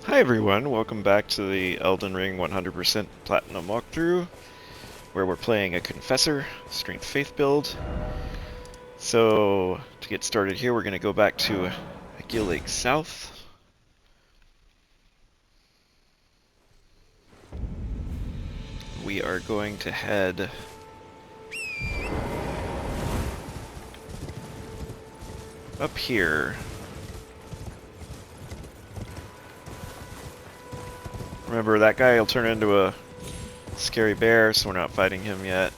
Hi everyone, welcome back to the Elden Ring 100% Platinum walkthrough, where we're playing a Confessor, Strength Faith build. So, to get started here, we're going to go back to Agheel Lake South. We are going to head up here. Remember, that guy will turn into a scary bear, so we're not fighting him yet.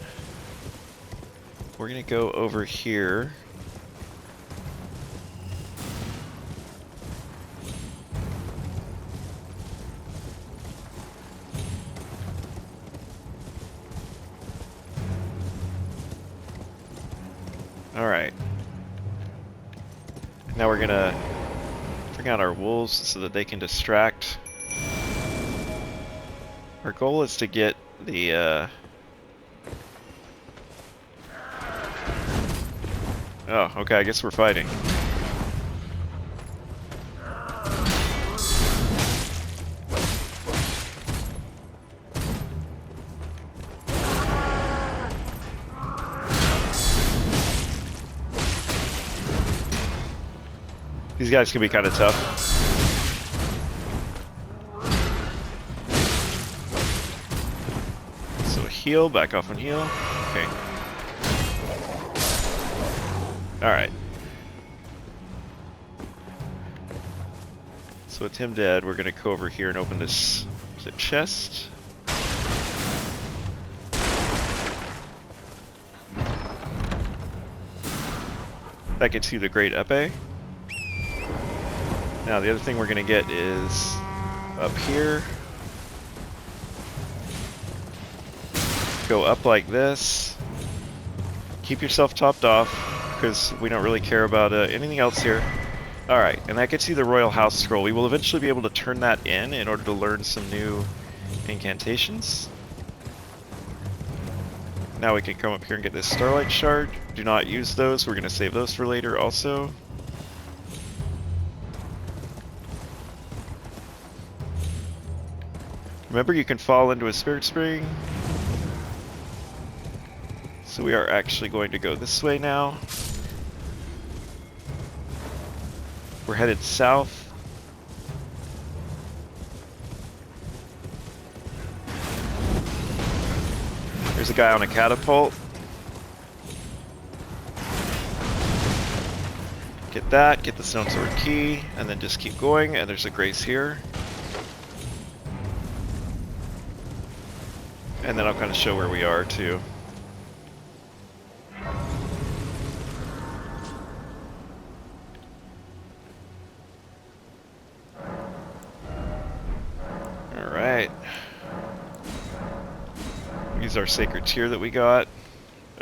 We're going to go over here. Alright. Now we're going to bring out our wolves so that they can distract. Our goal is to get the, Oh, okay, I guess we're fighting. These guys can be kind of tough. So heal, back off and heal. Okay. Alright. So with him dead, we're going to go over here and open this chest. That gets you the Great Epee. Now the other thing we're going to get is up here. Go up like this. Keep yourself topped off, because we don't really care about anything else here. Alright, and that gets you the Royal House Scroll. We will eventually be able to turn that in order to learn some new incantations. Now we can come up here and get this Starlight Shard. Do not use those, we're going to save those for later also. Remember, you can fall into a Spirit Spring. So we are actually going to go this way now. We're headed south. There's a guy on a catapult. Get that, get the Stonesword key, and then just keep going, and there's a grace here. And then I'll kind of show where we are too. Alright. Use our sacred tier that we got.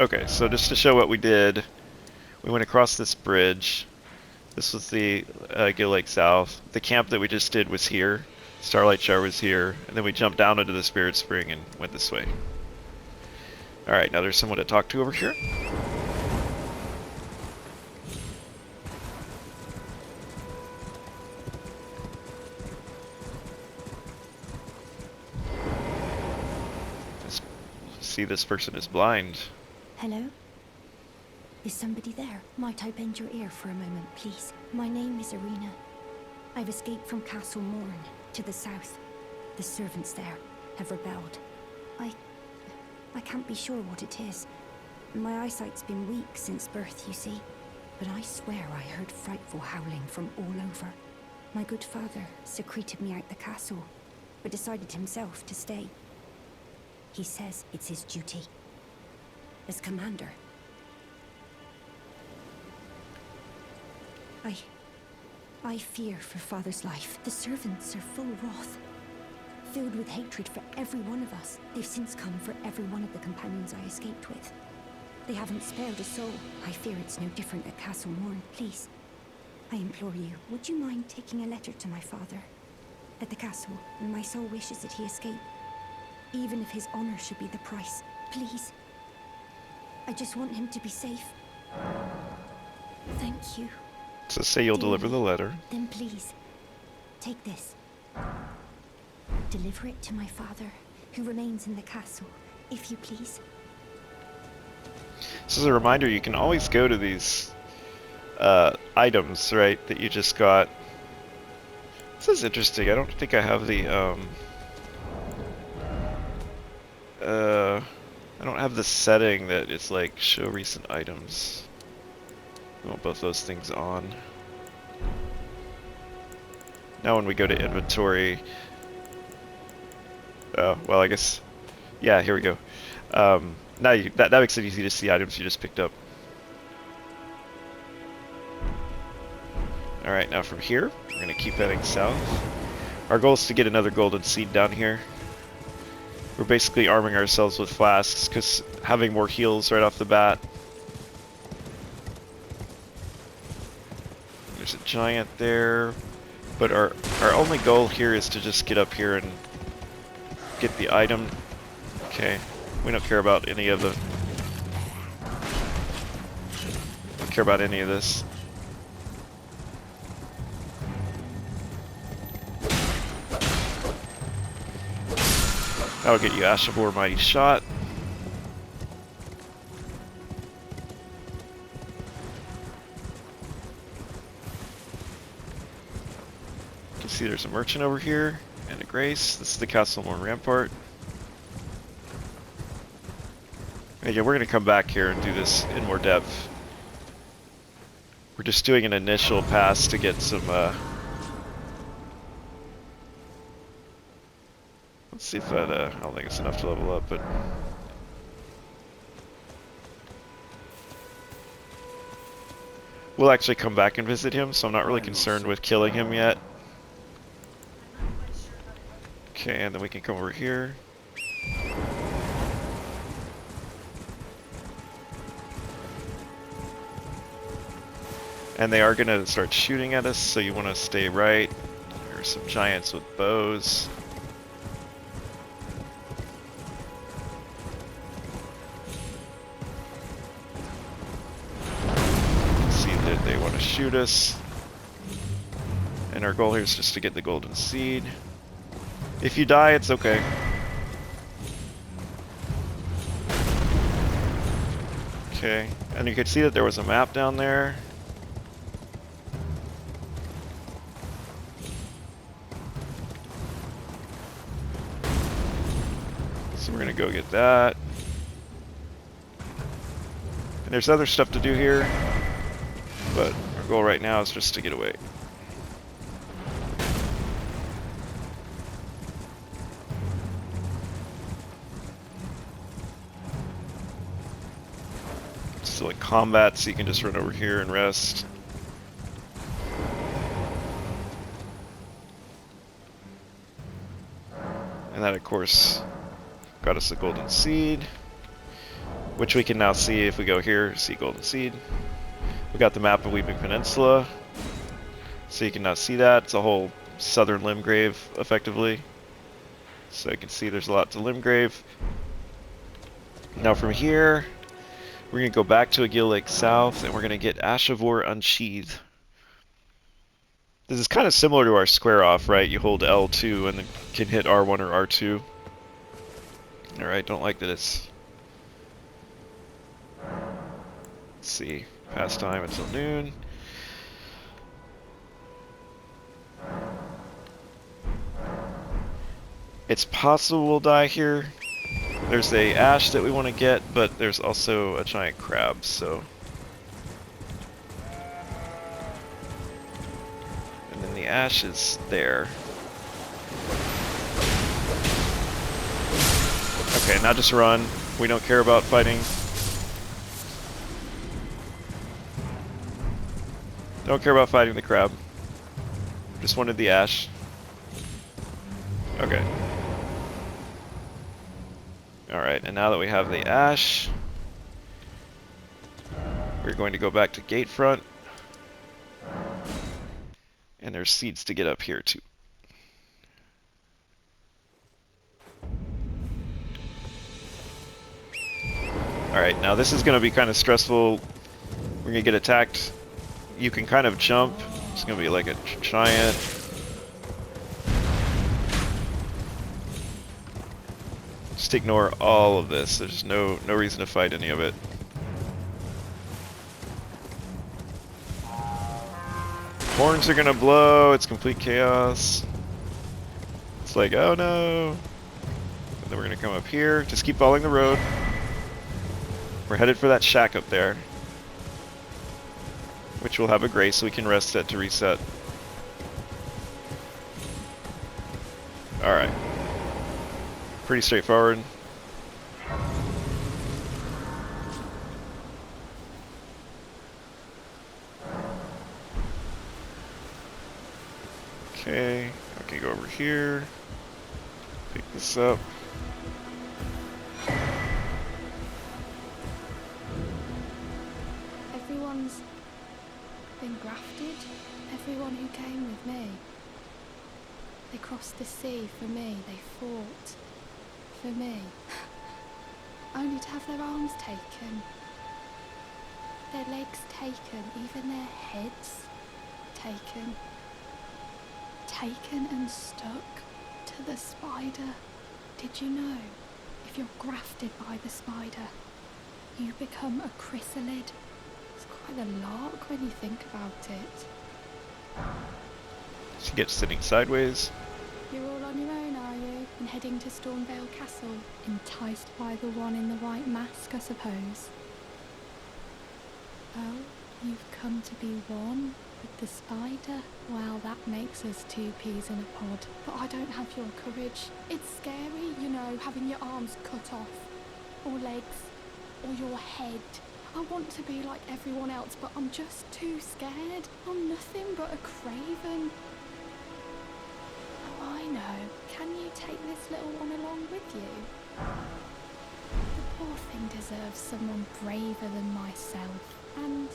Okay, so just to show what we did, we went across this bridge. This was the Agheel Lake South. The camp that we just did was here. Starlight Shard was here, and then we jumped down into the Spirit Spring and went this way. Alright, now there's someone to talk to over here. See, this person is blind. Hello? Is somebody there? Might I bend your ear for a moment, please? My name is Irina. I've escaped from Castle Morne to the south. The servants there have rebelled. I can't be sure what it is. My eyesight's been weak since birth, you see. But I swear I heard frightful howling from all over. My good father secreted me out the castle, but decided himself to stay. He says it's his duty. As commander. I fear for father's life. The servants are full wrath. Filled with hatred for every one of us. They've since come for every one of the companions I escaped with. They haven't spared a soul. I fear it's no different at Castle Morne. Please, I implore you, would you mind taking a letter to my father? At the castle, and my sole wish is that he escape. Even if his honor should be the price. Please. I just want him to be safe. Thank you. So say you'll Dearly. deliver the letter. Then please, take this. Deliver it to my father, who remains in the castle, if you please. This is a reminder, you can always go to these items, right, that you just got. This is interesting. I don't think I have the, I don't have the setting that it's like show recent items. I want both those things on. Now when we go to inventory, well, I guess, yeah, here we go. Now that makes it easy to see items you just picked up. Alright, now from here, we're going to keep heading south. Our goal is to get another golden seed down here. We're basically arming ourselves with flasks, because having more heals right off the bat. There's a giant there. But our only goal here is to just get up here and get the item. Okay, we don't care about any of the... Don't care about any of this. That'll get you Ash of War Mighty Shot. You can see there's a merchant over here and a grace. This is the Castle Morne Rampart. And yeah, we're going to come back here and do this in more depth. We're just doing an initial pass to get some let's see if that, I don't think it's enough to level up, but... We'll actually come back and visit him, so I'm not really concerned with killing him yet. Okay, and then we can come over here. And they are going to start shooting at us, so you want to stay right. There's some giants with bows. They want to shoot us, and our goal here is just to get the golden seed. If you die, it's okay. Okay, and you can see that there was a map down there. So we're gonna go get that. And there's other stuff to do here. But our goal right now is just to get away. It's still in combat, so you can just run over here and rest. And that, of course, got us a golden seed, which we can now see if we go here, see golden seed. We got the map of Weeping Peninsula, so you can now see that. It's a whole southern Limgrave, effectively. So you can see there's a lot to Limgrave. Now from here, we're going to go back to Agheel Lake South, and we're going to get Ash of War Unsheathe. This is kind of similar to our square off, right? You hold L2 and then can hit R1 or R2. Alright, don't like this. Let's see. Past time until noon. It's possible we'll die here. There's a ash that we want to get, but there's also a giant crab, so... And then the ash is there. Okay, now just run. We don't care about fighting. Don't care about fighting the crab. Just wanted the ash. Okay. Alright, and now that we have the ash, we're going to go back to Gatefront. And there's seeds to get up here too. Alright, now this is going to be kind of stressful. We're going to get attacked. You can kind of jump. It's going to be like a giant. Just ignore all of this. There's no reason to fight any of it. Horns are gonna blow. It's complete chaos. It's like, oh no. And then we're gonna come up here. Just keep following the road. We're headed for that shack up there, which will have a grace so we can rest it to reset. Alright. Pretty straightforward. Okay, okay, go over here. Pick this up. Everyone's been grafted. Everyone who came with me. They crossed the sea for me. They fought for me. Only to have their arms taken. Their legs taken. Even their heads taken. Taken and stuck to the spider. Did you know? If you're grafted by the spider, you become a chrysalid. It's quite a lark when you think about it. She gets sitting sideways. You're all on your own, are you? And heading to Stormvale Castle? Enticed by the one in the white mask, I suppose. Well, you've come to be one with the spider. Well, that makes us two peas in a pod. But I don't have your courage. It's scary, you know, having your arms cut off. Or legs. Or your head. I want to be like everyone else, but I'm just too scared. I'm nothing but a craven. Oh, I know. Can you take this little one along with you? The poor thing deserves someone braver than myself. And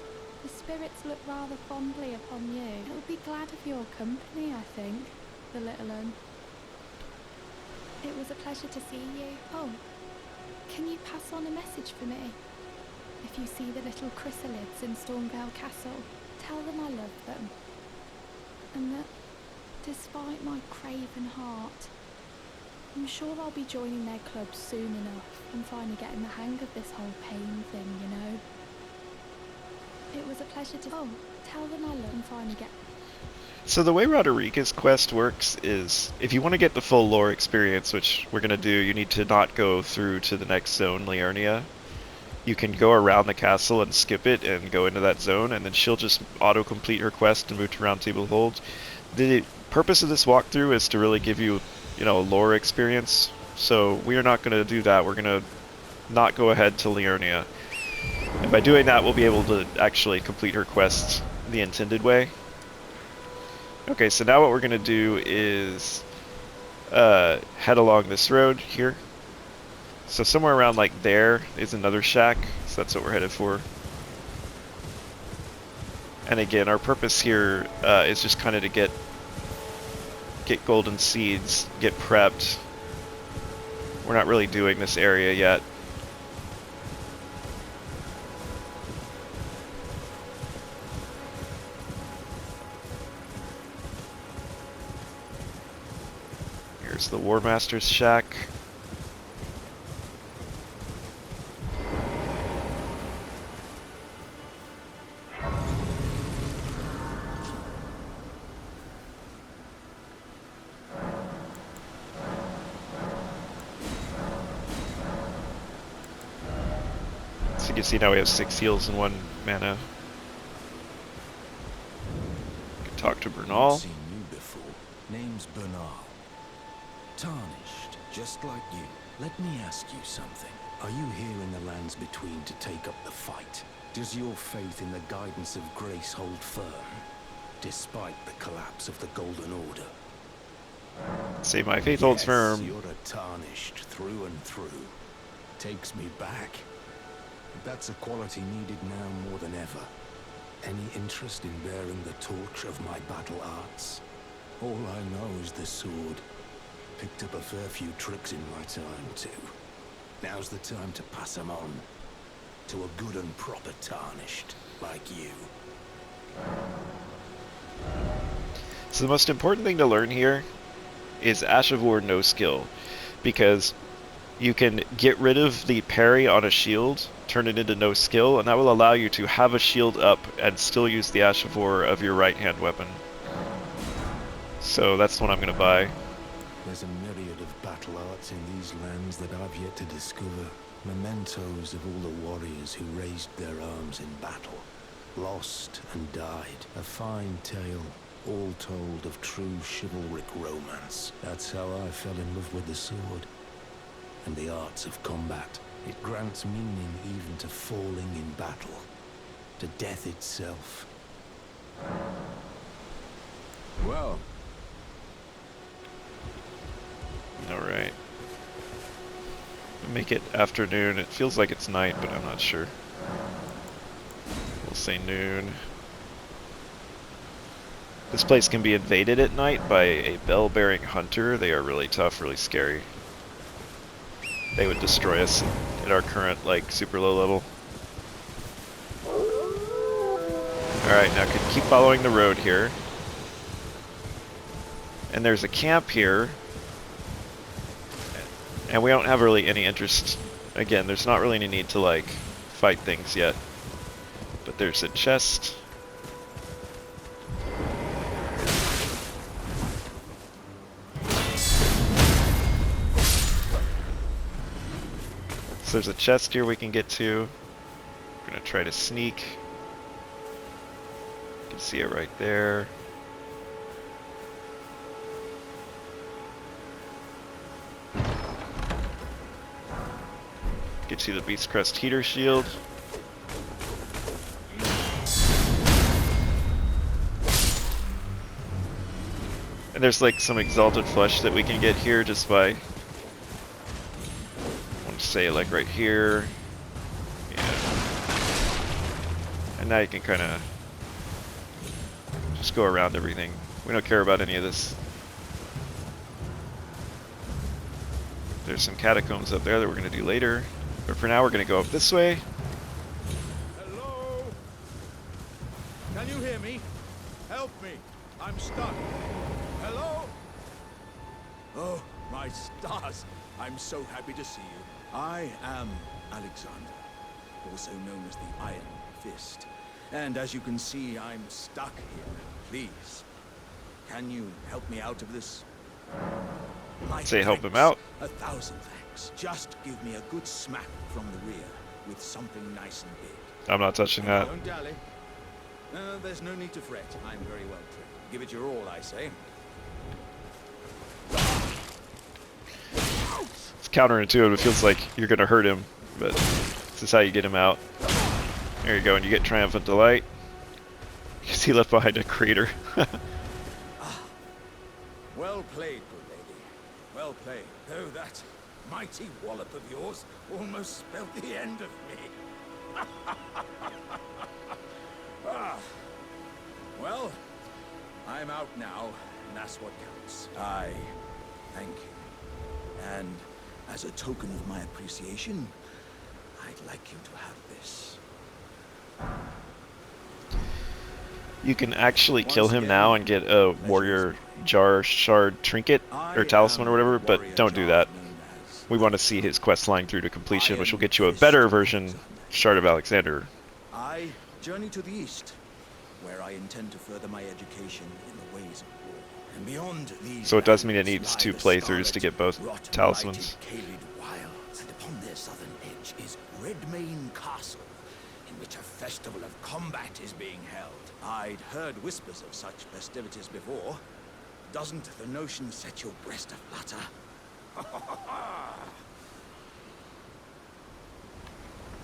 the spirits look rather fondly upon you. It'll be glad of your company, I think, the little one. It was a pleasure to see you. Oh, can you pass on a message for me? If you see the little chrysalids in Stormvale Castle, tell them I love them. And that, despite my craven heart, I'm sure I'll be joining their club soon enough and finally getting the hang of this whole pain thing, you know? It was a pleasure to... Oh, tell them I love them and finally get... So the way Roderika's quest works is, if you want to get the full lore experience, which we're going to do, you need to not go through to the next zone, Liurnia. You can go around the castle and skip it and go into that zone, and then she'll just auto-complete her quest and move to Roundtable Holds. The purpose of this walkthrough is to really give you, you know, a lore experience. So we are not going to do that. We're going to not go ahead to Liurnia. And by doing that, we'll be able to actually complete her quest the intended way. Okay, so now what we're going to do is head along this road here. So somewhere around like there is another shack, so that's what we're headed for. And again, our purpose here is just kind of to get golden seeds, get prepped. We're not really doing this area yet. Here's the Warmaster's shack. So you can see now we have 6 heals and 1 mana. You can talk to Bernal. I've seen you before. Name's Bernal. Tarnished, just like you. Let me ask you something. Are you here in the lands between to take up the fight? Does your faith in the guidance of grace hold firm, despite the collapse of the Golden Order? Say my faith holds firm. You're a Tarnished through and through. Takes me back. But that's a quality needed now more than ever. Any interest in bearing the torch of my battle arts? All I know is the sword. Picked up a fair few tricks in my time, too. Now's the time to pass them on. To a good and proper Tarnished, like you. So the most important thing to learn here is Ash of War no skill. Because you can get rid of the parry on a shield, turn it into no skill, and that will allow you to have a shield up and still use the Ash of War of your right-hand weapon. So that's the one I'm going to buy. There's a myriad of battle arts in these lands that I've yet to discover. Mementos of all the warriors who raised their arms in battle. Lost and died. A fine tale, all told of true chivalric romance. That's how I fell in love with the sword. And the arts of combat. It grants meaning even to falling in battle. To death itself. Well. Alright. Make it afternoon. It feels like it's night, but I'm not sure. We'll say noon. This place can be invaded at night by a bell-bearing hunter. They are really tough, really scary. They would destroy us at our current, like, super low level. Alright, now keep following the road here. And there's a camp here. And we don't have really any interest. Again, there's not really any need to, like, fight things yet. But there's a chest. So there's a chest here we can get to. We're gonna try to sneak. You can see it right there. You can see the Beast Crest heater shield. And there's like some exalted flesh that we can get here just by, I want to say like right here. Yeah. And now you can kind of just go around everything. We don't care about any of this. There's some catacombs up there that we're going to do later. But for now we're going to go up this way. Hello? Can you hear me? Help me. I'm stuck. Hello? Oh, my stars. I'm so happy to see you. I am Alexander, also known as the Iron Fist. And as you can see, I'm stuck here. Please, can you help me out of this? Say help him out. 1,000 thanks. Just give me a good smack from the rear with something nice and big. I'm not touching that. Don't dally. There's no need to fret. I'm very well trained. Give it your all, I say. It's counterintuitive. It feels like you're going to hurt him, but this is how you get him out. There you go, and you get Triumphant Delight. You see left behind a crater. Well played, good lady. Well played. Though that mighty wallop of yours almost spelled the end of me. Well, I'm out now, and that's what counts. I thank you. And as a token of my appreciation, I'd like you to have this. You can actually kill him now and get a warrior jar shard trinket or talisman or whatever, but don't do that. We want to see his quest line through to completion, which will get you a better version Shard of Alexander. I journey to the east, where I intend to further my education in the ways of war. And beyond these So it does mean it lands needs lie 2 the playthroughs to get both scarlet, talismans. mighty Caelid wilds, and upon their southern edge is Redmane Castle, in which a festival of combat is being held. I'd heard whispers of such festivities before. Doesn't the notion set your breast aflutter?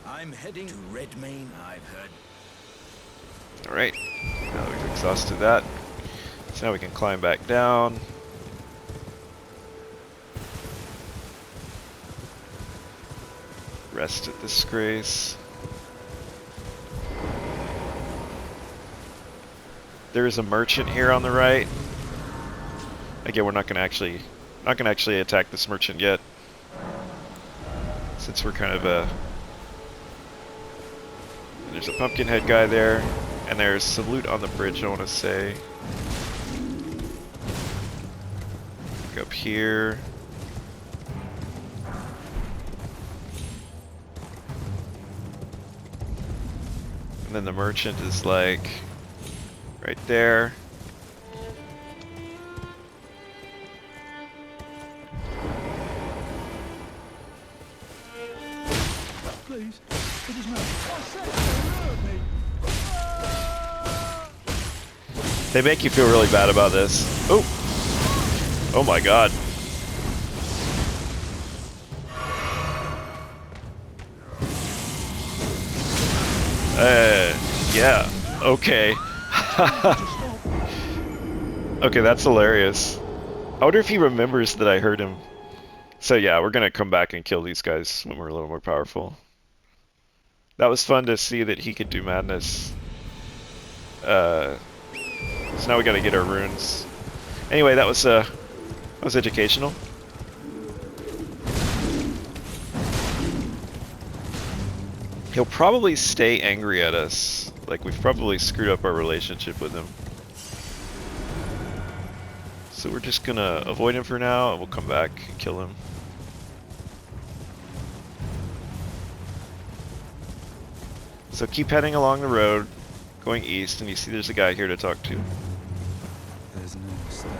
I'm heading to Redmane, I've heard. Alright, now that we've exhausted that. So now we can climb back down. Rest at Disgrace. There is a merchant here on the right. Again, we're not gonna actually attack this merchant yet, since we're kind of there's a pumpkin head guy there, and there's some loot on the bridge. I want to say. Look up here. then the merchant is like right there. Please, it is not. I said don't hurt me. They make you feel really bad about this. Oh! Oh my god. Yeah. Okay. Okay, that's hilarious. I wonder if he remembers that I heard him. So yeah, we're gonna come back and kill these guys when we're a little more powerful. That was fun to see that he could do madness. So now we gotta get our runes. Anyway, that was educational. He'll probably stay angry at us. Like, we've probably screwed up our relationship with him. So we're just gonna avoid him for now, and we'll come back and kill him. So keep heading along the road, going east, and you see there's a guy here to talk to. There's no mistake,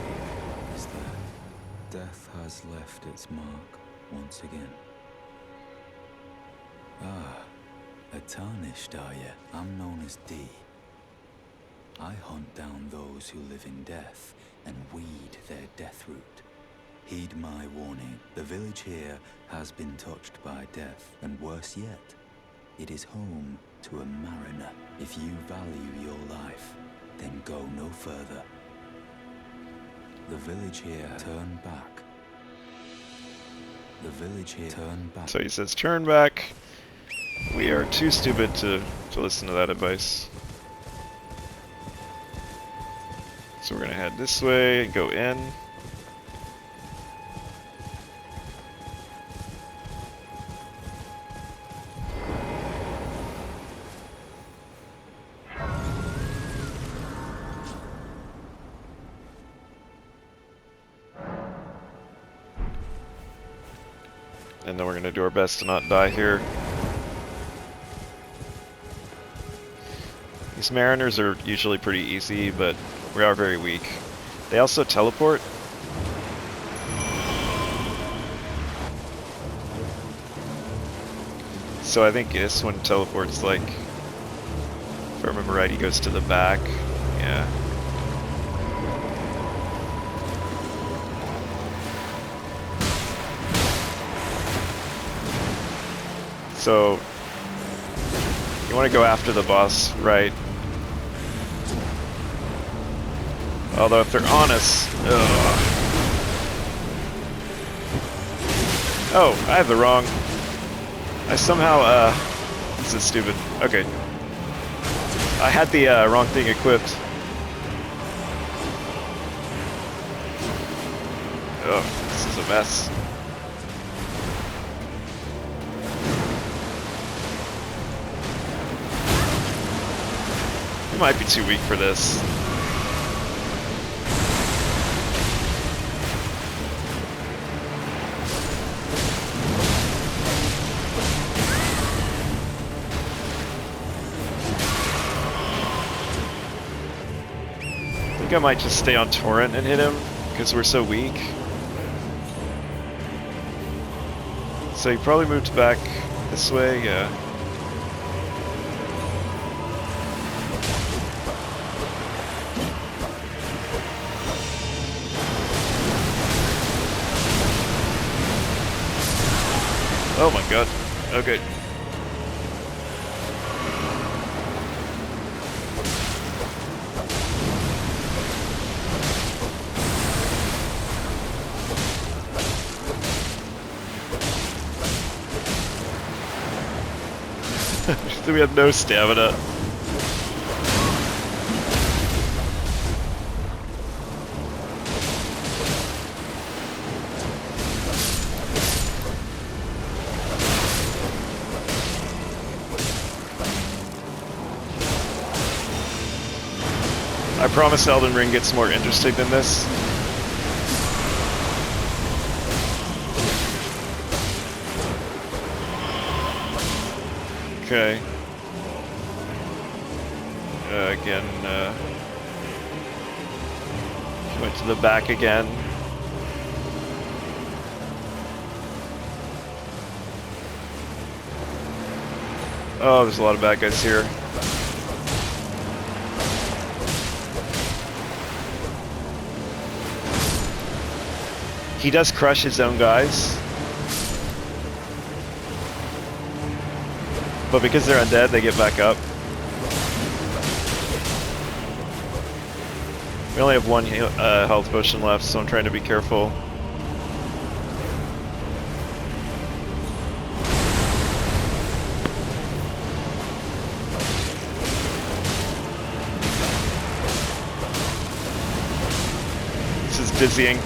is there? Death has left its mark once again. Ah, a tarnished are ye? I'm known as D. I hunt down those who live in death and weed their deathroot. Heed my warning. The village here has been touched by death, and worse yet, it is home to a mariner. If you value your life, then go no further. The village here, turn back. The village here, turn back. So he says turn back. We are too stupid to listen to that advice. So we're gonna head this way and go in. And then we're gonna do our best to not die here. These mariners are usually pretty easy, but we are very weak. They also teleport. So I think this one teleports, like, if I remember right, he goes to the back. Yeah. So you want to go after the boss, right? Although if they're on us, ugh. Oh, I have the wrong. I somehow, this is stupid. Okay. I had the wrong thing equipped. Oh, this is a mess. We might be too weak for this. I think I might just stay on Torrent and hit him, because we're so weak. So he probably moved back this way, yeah. Oh my god. Okay. So we have no stamina. I promise Elden Ring gets more interesting than this. Okay. Again, went to the back again. Oh, there's a lot of bad guys here. He does crush his own guys. But because they're undead, they get back up. We only have one health potion left, so I'm trying to be careful. This is dizzying.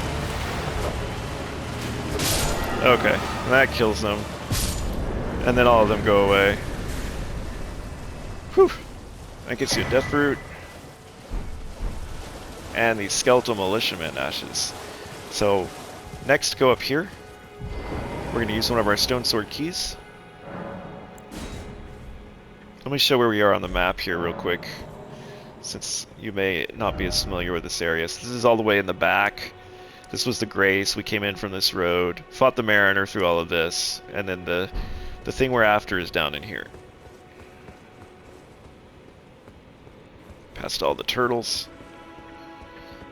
Okay, that kills them. And then all of them go away. Whew. That gets you a Deathroot. And these Skeletal Militiamen ashes. So, next go up here. We're going to use one of our Stonesword keys. Let me show where we are on the map here real quick, since you may not be as familiar with this area. So this is all the way in the back. This was the Grace. We came in from this road, fought the Mariner through all of this, and then the thing we're after is down in here. Past all the turtles.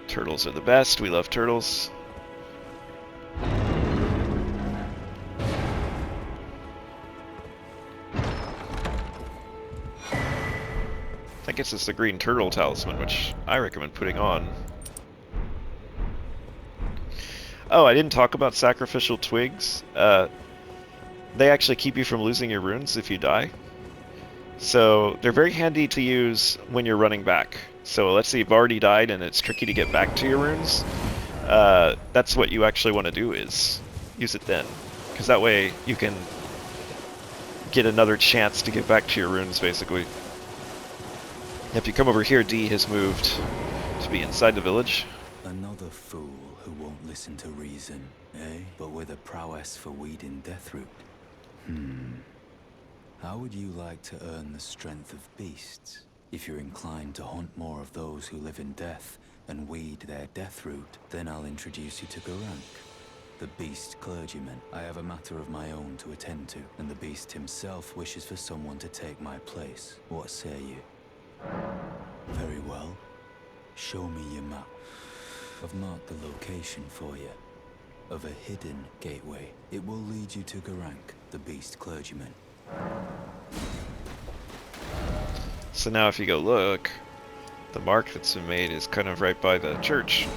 Turtles are the best. We love turtles. That gets us the green turtle talisman, which I recommend putting on. Oh, I didn't talk about sacrificial twigs. They actually keep you from losing your runes if you die. So they're very handy to use when you're running back. So let's say you've already died and it's tricky to get back to your runes. That's what you actually want to do, is use it then. Because that way you can get another chance to get back to your runes, basically. If you come over here, D has moved to be inside the village. Another fool who won't listen to reason, eh? But with a prowess for weeding Deathroot. How would you like to earn the strength of beasts? If you're inclined to hunt more of those who live in death and weed their Deathroot, then I'll introduce you to Geraint, the beast clergyman. I have a matter of my own to attend to, and the beast himself wishes for someone to take my place. What say you? Very well. Show me your map. I've marked the location for you, of a hidden gateway. It will lead you to Geraint, the beast clergyman. So now if you go look, the mark that's been made is kind of right by the church.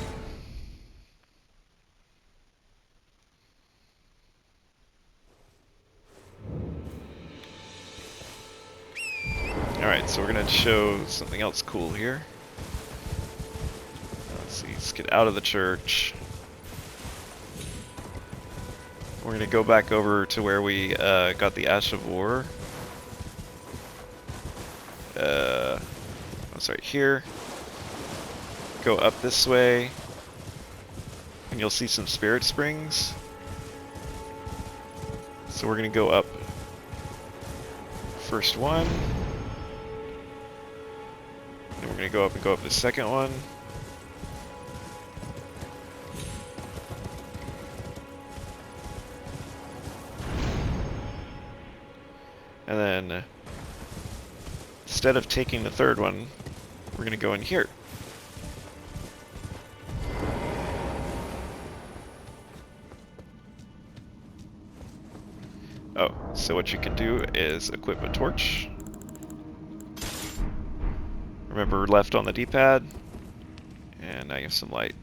Alright, so we're going to show something else cool here. Let's see, let's get out of the church. We're going to go back over to where we got the Ash of War. That's right here. Go up this way, and you'll see some spirit springs. So we're going to go up. First one. Then we're going to go up and go up the second one. And then, instead of taking the third one, we're going to go in here. Oh, so what you can do is equip a torch. Remember, left on the D-pad. And now you have some light.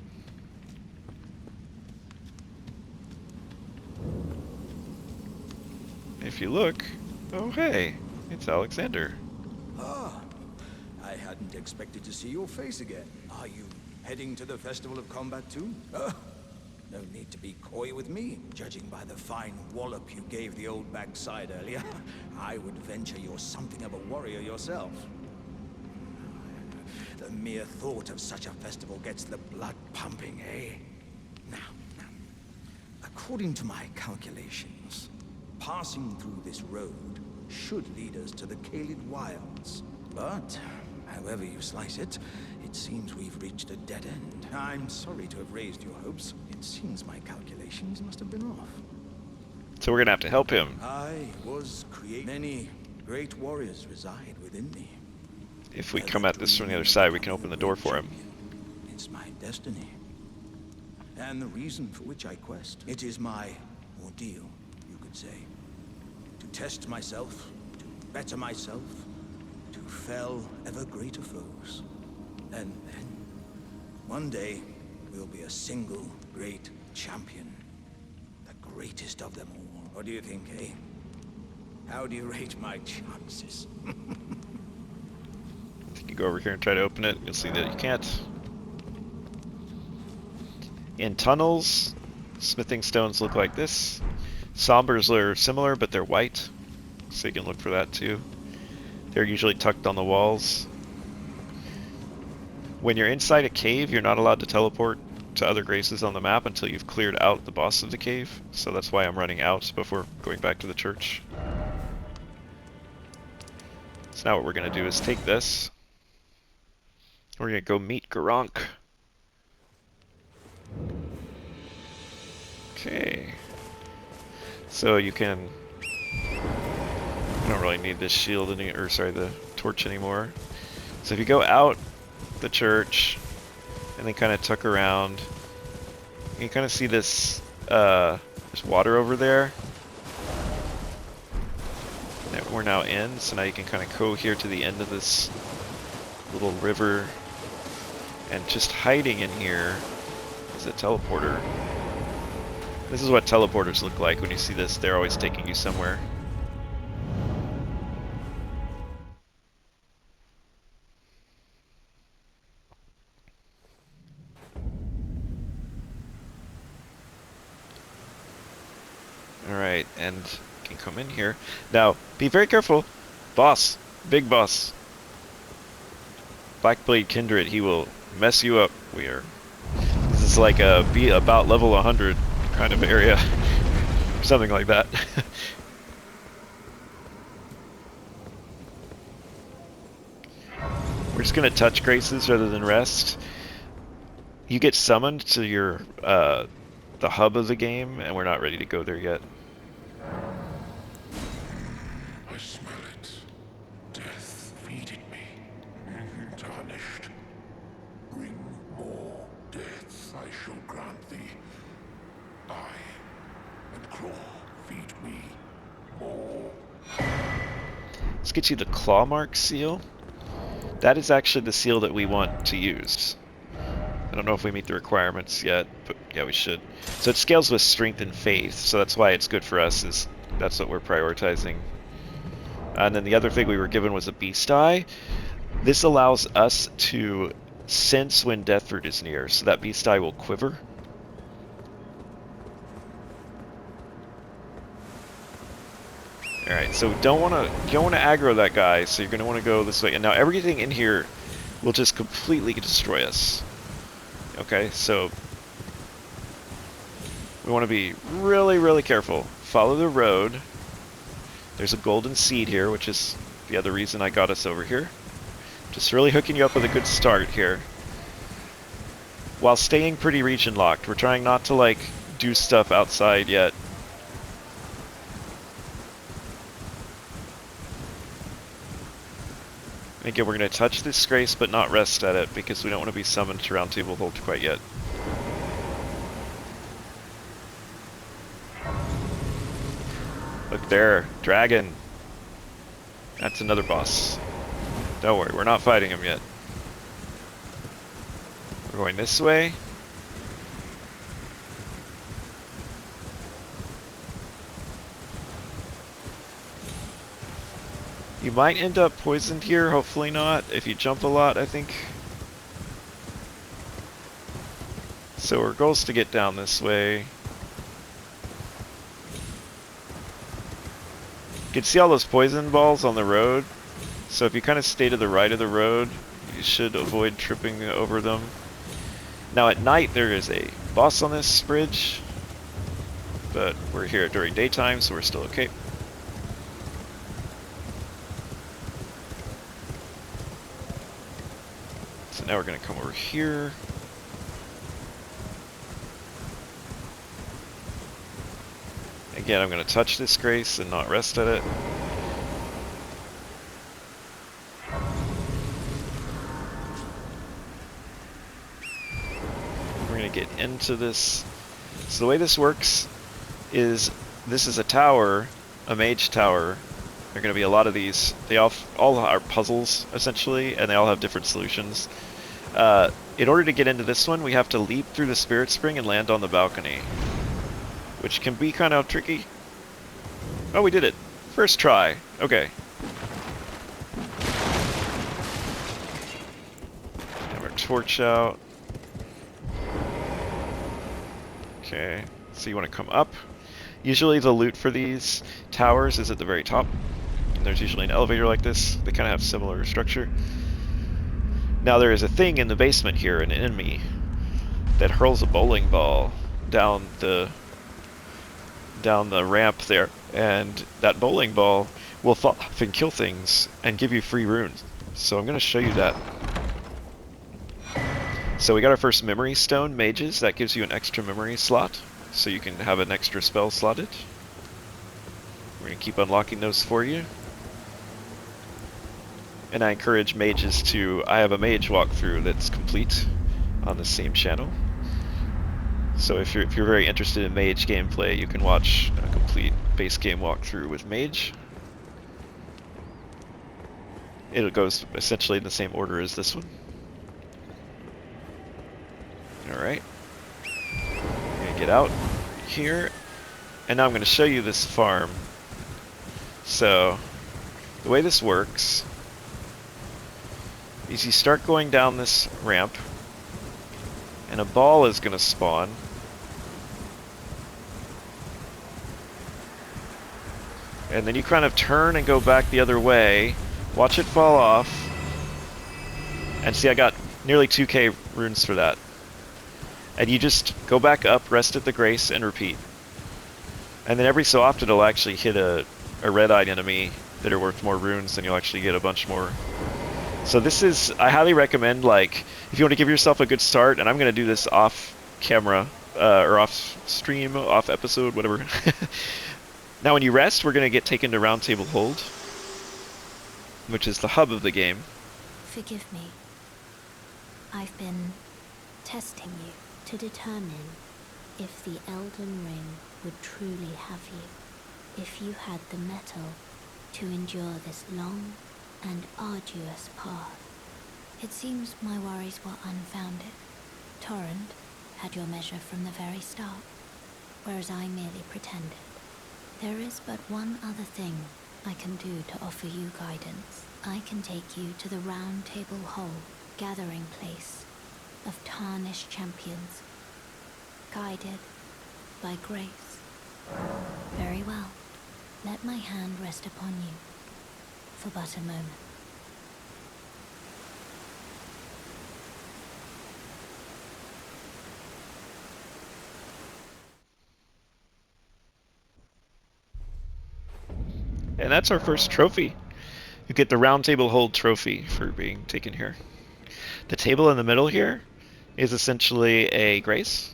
If you look, oh hey, it's Alexander. Ah, I hadn't expected to see your face again. Are you heading to the Festival of Combat too? No need to be coy with me. Judging by the fine wallop you gave the old backside earlier, I would venture you're something of a warrior yourself. The mere thought of such a festival gets the blood pumping, eh? Now, according to my calculations, passing through this road should lead us to the Caelid Wilds. But However you slice it, it seems we've reached a dead end. I'm sorry to have raised your hopes. It seems my calculations must have been off. So we're gonna have to help him. I was created. Many great warriors reside within me. If we come at this from the other side, we can open the door for him. It's my destiny. And the reason for which I quest. It is my ordeal, you could say. To test myself, to better myself, to fell ever greater foes. And then, one day, we'll be a single great champion. The greatest of them all. What do you think, eh? How do you rate my chances? If you go over here and try to open it, you'll see that you can't. In tunnels, smithing stones look like this. Sombers are similar, but they're white, so you can look for that too. They're usually tucked on the walls. When you're inside a cave, you're not allowed to teleport to other graces on the map until you've cleared out the boss of the cave, so that's why I'm running out before going back to the church. So now what we're going to do is take this. We're going to go meet Garank. Okay. So you can... I don't really need this shield any, or sorry, the torch anymore. So if you go out the church and then kind of tuck around, you can kind of see this, there's water over there that we're now in, so now you can kind of go here to the end of this little river, and just hiding in here is a teleporter. This is what teleporters look like when you see this. They're always taking you somewhere. Alright, and you can come in here. Now, be very careful. Boss. Big boss. Blackblade Kindred, he will mess you up. This is like a be about level 100 kind of area. Something like that. We're just gonna touch graces rather than rest. You get summoned to your the hub of the game, and we're not ready to go there yet. I smell it. Death feeding me. Tarnished. Bring more death, I shall grant thee. Eye and claw feed me more. Let's get you the Clawmark seal. That is actually the seal that we want to use. I don't know if we meet the requirements yet, but yeah, we should. So it scales with strength and faith, so that's why it's good for us, is that's what we're prioritizing. And then the other thing we were given was a beast eye. This allows us to sense when Deathroot is near, so that beast eye will quiver. Alright, so you don't want to aggro that guy, so you're going to want to go this way. And now everything in here will just completely destroy us. Okay, so we want to be really, really careful. Follow the road. There's a golden seed here, which is the other reason I got us over here. Just really hooking you up with a good start here. While staying pretty region locked. We're trying not to, like, do stuff outside yet. Again, we're going to touch this grace, but not rest at it, because we don't want to be summoned to Roundtable hold quite yet. Look there, dragon. That's another boss. Don't worry, we're not fighting him yet. We're going this way. You might end up poisoned here, hopefully not, if you jump a lot, I think. So our goal is to get down this way. You can see all those poison balls on the road, so if you kind of stay to the right of the road, you should avoid tripping over them. Now at night there is a boss on this bridge, but we're here during daytime, so we're still okay. now we're going to come over here. Again, I'm going to touch this grace and not rest at it. We're going to get into this. So the way this works is this is a tower, a mage tower. There are going to be a lot of these. They all are puzzles, essentially, and they all have different solutions. In order to get into this one, we have to leap through the Spirit Spring and land on the balcony, which can be kind of tricky. Oh, we did it. First try. Okay. Have our torch out. Okay. So you want to come up. Usually the loot for these towers is at the very top. And there's usually an elevator like this. They kind of have similar structure. Now there is a thing in the basement here, an enemy, that hurls a bowling ball down the ramp there. And that bowling ball will fall off and kill things and give you free runes. So I'm going to show you that. So we got our first memory stone, mages. That gives you an extra memory slot, so you can have an extra spell slotted. We're going to keep unlocking those for you. And I encourage mages to... I have a mage walkthrough that's complete on the same channel. So if you're very interested in mage gameplay, you can watch a complete base game walkthrough with mage. It goes essentially in the same order as this one. Alright. I'm going to get out here. And now I'm going to show you this farm. So, the way this works is you start going down this ramp, and a ball is going to spawn. And then you kind of turn and go back the other way, watch it fall off, and see I got nearly 2k runes for that. And you just go back up, rest at the grace, and repeat. And then every so often it'll actually hit a red-eyed enemy that are worth more runes, and you'll actually get a bunch more. So this is, I highly recommend, like, if you want to give yourself a good start, and I'm going to do this off camera, or off stream, off episode, whatever. Now when you rest, we're going to get taken to Roundtable Hold, which is the hub of the game. Forgive me. I've been testing you to determine if the Elden Ring would truly have you. If you had the mettle to endure this long and arduous path. It seems my worries were unfounded. Torrent had your measure from the very start, whereas I merely pretended. There is but one other thing I can do to offer you guidance. I can take you to the Roundtable Hold, gathering place of tarnished champions, guided by grace. Very well. Let my hand rest upon you for but a moment. And that's our first trophy. You get the Roundtable Hold trophy for being taken here. The table in the middle here is essentially a grace.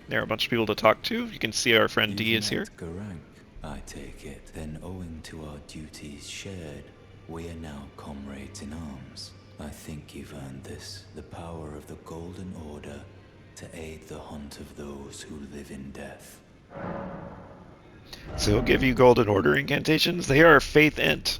There are a bunch of people to talk to. You can see our friend D is here. I take it. Then owing to our duties shared, we are now comrades in arms. I think you've earned this. The power of the Golden Order to aid the hunt of those who live in death. So he'll give you Golden Order incantations. They are Faith Int.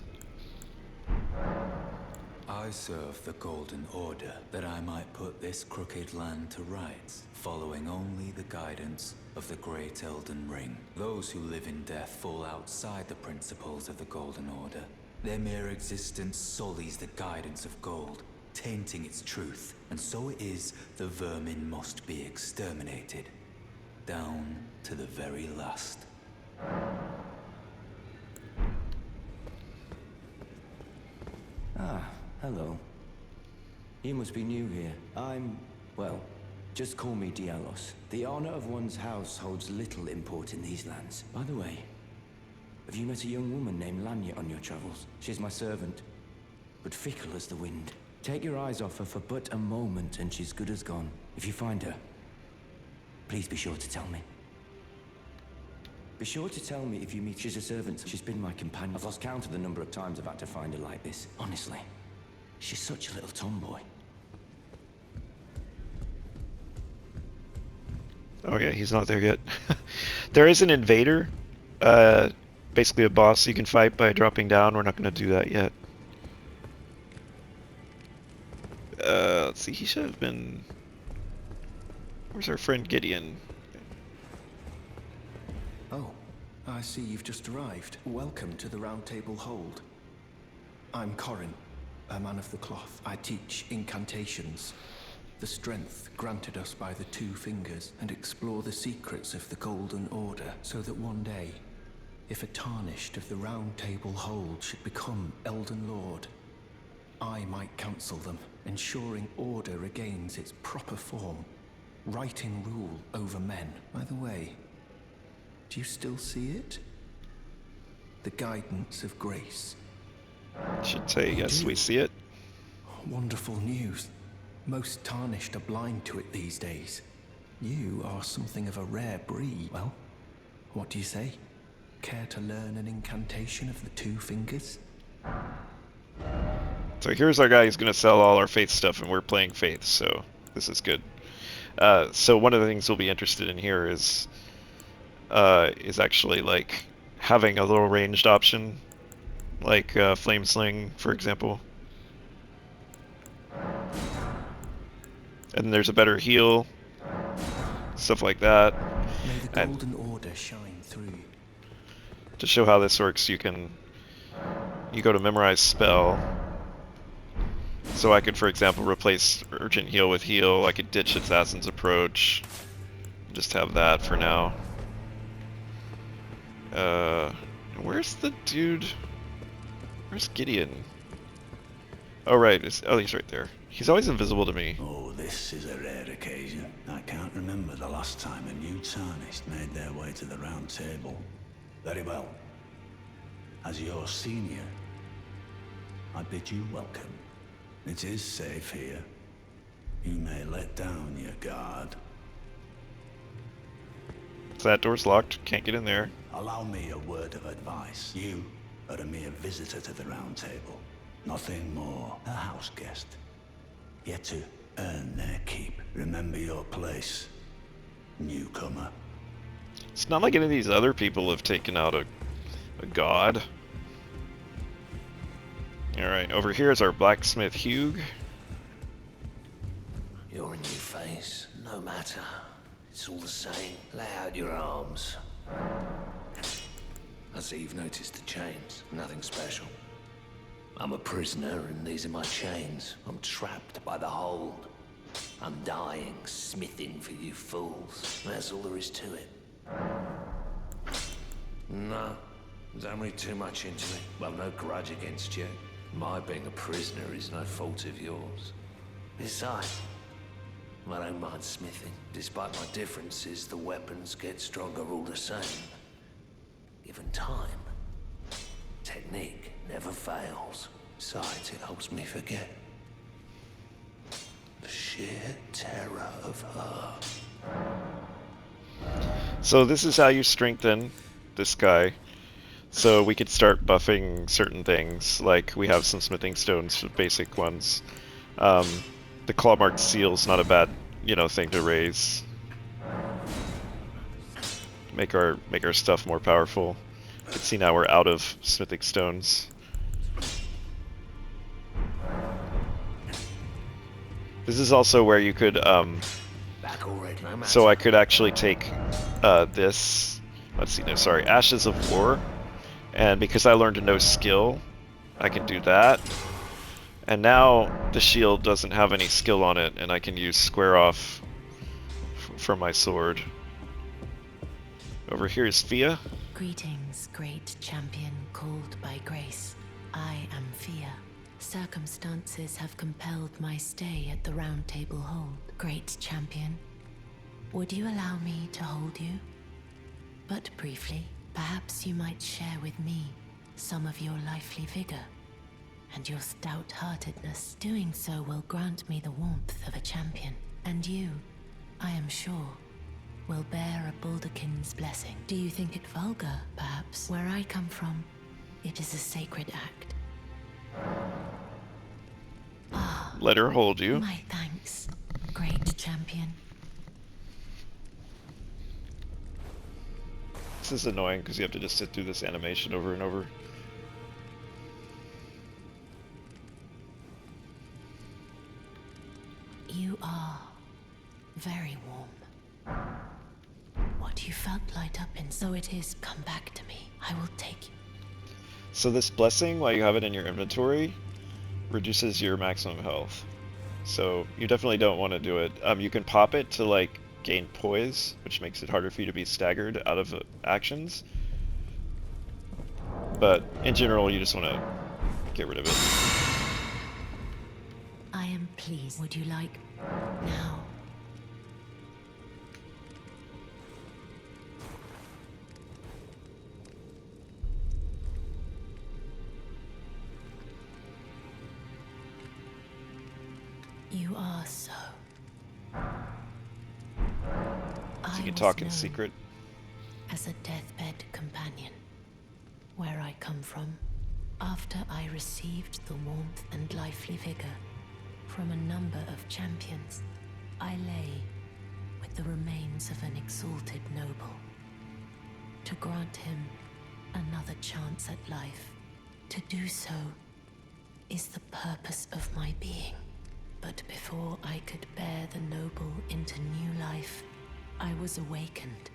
I serve the Golden Order that I might put this crooked land to rights, following only the guidance of the Great Elden Ring. Those who live in death fall outside the principles of the Golden Order. Their mere existence sullies the guidance of gold, tainting its truth, and so it is the vermin must be exterminated, down to the very last. Ah, hello. You must be new here. well, just call me Dialos. The honor of one's house holds little import in these lands. By the way, have you met a young woman named Lenne on your travels? She's my servant, but fickle as the wind. Take your eyes off her for but a moment and she's good as gone. If you find her, please be sure to tell me. Be sure to tell me if you meet. She's a servant. She's been my companion. I've lost count of the number of times I've had to find her like this. Honestly, she's such a little tomboy. Oh yeah, he's not there yet. There is an invader, basically a boss you can fight by dropping down. We're not going to do that yet. Let's see, he should have been... Where's our friend Gideon? Oh, I see you've just arrived. Welcome to the Roundtable Hold. I'm Corin, a man of the cloth. I teach incantations, the strength granted us by the Two Fingers, and explore the secrets of the Golden Order, so that one day, if a tarnished of the Roundtable Hold should become Elden Lord, I might counsel them, ensuring order regains its proper form, righting rule over men. By the way, do you still see it? The guidance of grace. Should say yes, we see it. Wonderful news. Most tarnished are blind to it these days. You are something of a rare breed. Well, what do you say? Care to learn an incantation of the Two Fingers? So here's our guy who's going to sell all our faith stuff, and we're playing faith, so this is good. So one of the things we'll be interested in here is actually like having a little ranged option, like Flame Sling, for example. And there's a better heal, stuff like that. May the Golden Order shine through you. To show how this works, you go to memorize spell. So I could, for example, replace Urgent Heal with Heal. I could ditch Assassin's Approach. Just have that for now. Where's the dude? Where's Gideon? Oh, right. Oh, he's right there. He's always invisible to me. Oh, this is a rare occasion. I can't remember the last time a new tarnished made their way to the Round Table. Very well. As your senior, I bid you welcome. It is safe here. You may let down your guard. So that door's locked. Can't get in there. Allow me a word of advice. You are a mere visitor to the Round Table. Nothing more. A house guest. Yet to earn their keep. Remember your place, newcomer. It's not like any of these other people have taken out a god. Alright, over here is our blacksmith Hugh. You're a new face, no matter. It's all the same. Lay out your arms. I see you've noticed the chains. Nothing special. I'm a prisoner and these are my chains. I'm trapped by the hold. I'm dying, smithing for you fools. That's all there is to it. No, don't read too much into it. Well, no grudge against you. My being a prisoner is no fault of yours. Besides, I don't mind smithing. Despite my differences, the weapons get stronger all the same. Given time, technique never fails. Besides, it helps me forget the sheer terror of her. So this is how you strengthen this guy. So we could start buffing certain things, like we have some smithing stones, basic ones. The Clawmark seal's not a bad, thing to raise. Make our stuff more powerful. You can see now we're out of smithing stones. This is also where you could, Back already, no matter. so I could actually take this, Ashes of War, and because I learned to know skill, I can do that. And now the shield doesn't have any skill on it, and I can use square off from my sword. Over here is Fia. Greetings, great champion called by grace. I am Fia. Circumstances have compelled my stay at the Roundtable Hold. Great champion, would you allow me to hold you? But briefly, perhaps you might share with me some of your lively vigor. and your stout-heartedness. Doing so will grant me the warmth of a champion, and you, I am sure, will bear a Baldakin's blessing. Do you think it vulgar, perhaps? Where I come from, it is a sacred act. Ah, Let her hold you. my thanks, great champion. This is annoying because you have to just sit through this animation over and over. You are very warm. What you felt light up in, so it is. Come back to me. I will take you. So this blessing, while you have it in your inventory, reduces your maximum health. So you definitely don't want to do it. You can pop it to like gain poise, which makes it harder for you to be staggered out of actions. But in general, you just want to get rid of it. I am pleased. Would you like now? You are so. So you can talk in secret. As a deathbed companion, where I come from, after I received the warmth and lively vigor from a number of champions, I lay with the remains of an exalted noble. To grant him another chance at life, to do so is the purpose of my being. But before I could bear the noble into new life, I was awakened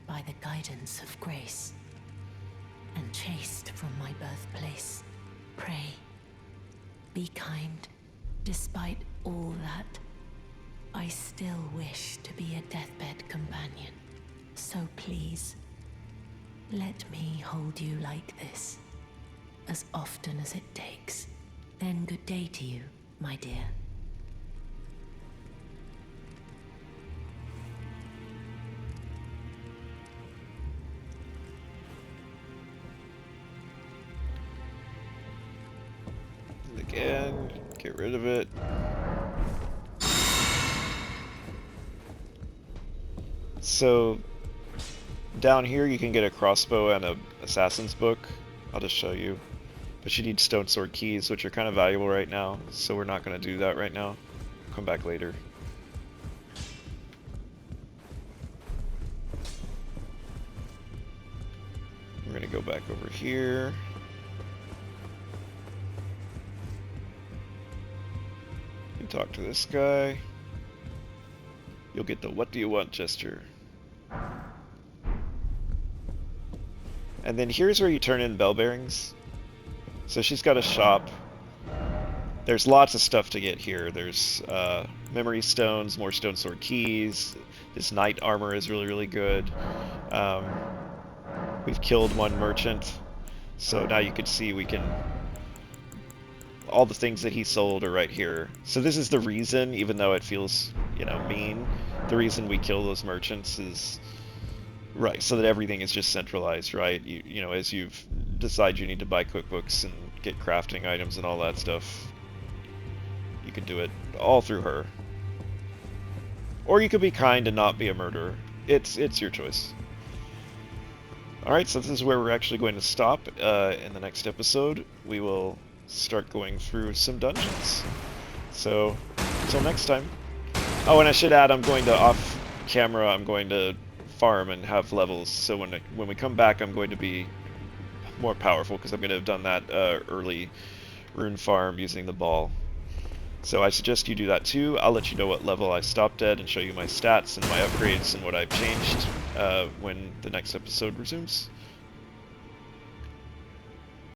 by the guidance of grace and chased from my birthplace. Pray, be kind. Despite all that, I still wish to be a deathbed companion. So please, let me hold you like this, as often as it takes. Then good day to you, my dear. Again, get rid of it. So down here you can get a crossbow and a assassin's book. I'll just show you. But you need Stonesword keys, which are kind of valuable right now, so we're not going to do that right now. Come back later. We're going to go back over here. You talk to this guy. You'll get the "what do you want" gesture. And then here's where you turn in bell bearings. So she's got a shop. There's lots of stuff to get here. There's memory stones, more Stonesword keys. This knight armor is really, really good. We've killed one merchant. So now you can see we can... all the things that he sold are right here. So this is the reason, even though it feels, you know, mean, the reason we kill those merchants is... right, so that everything is just centralized, right? You know, as you've decide you need to buy cookbooks and get crafting items and all that stuff, you can do it all through her. Or you could be kind and not be a murderer. It's your choice. Alright, so this is where we're actually going to stop. In the next episode, we will start going through some dungeons. So, until next time. Oh, and I should add, I'm going to, off camera, I'm going to farm and have levels, so when we come back I'm going to be more powerful, because I'm going to have done that early rune farm using the ball. So I suggest you do that too. I'll let you know what level I stopped at and show you my stats and my upgrades and what I've changed when the next episode resumes.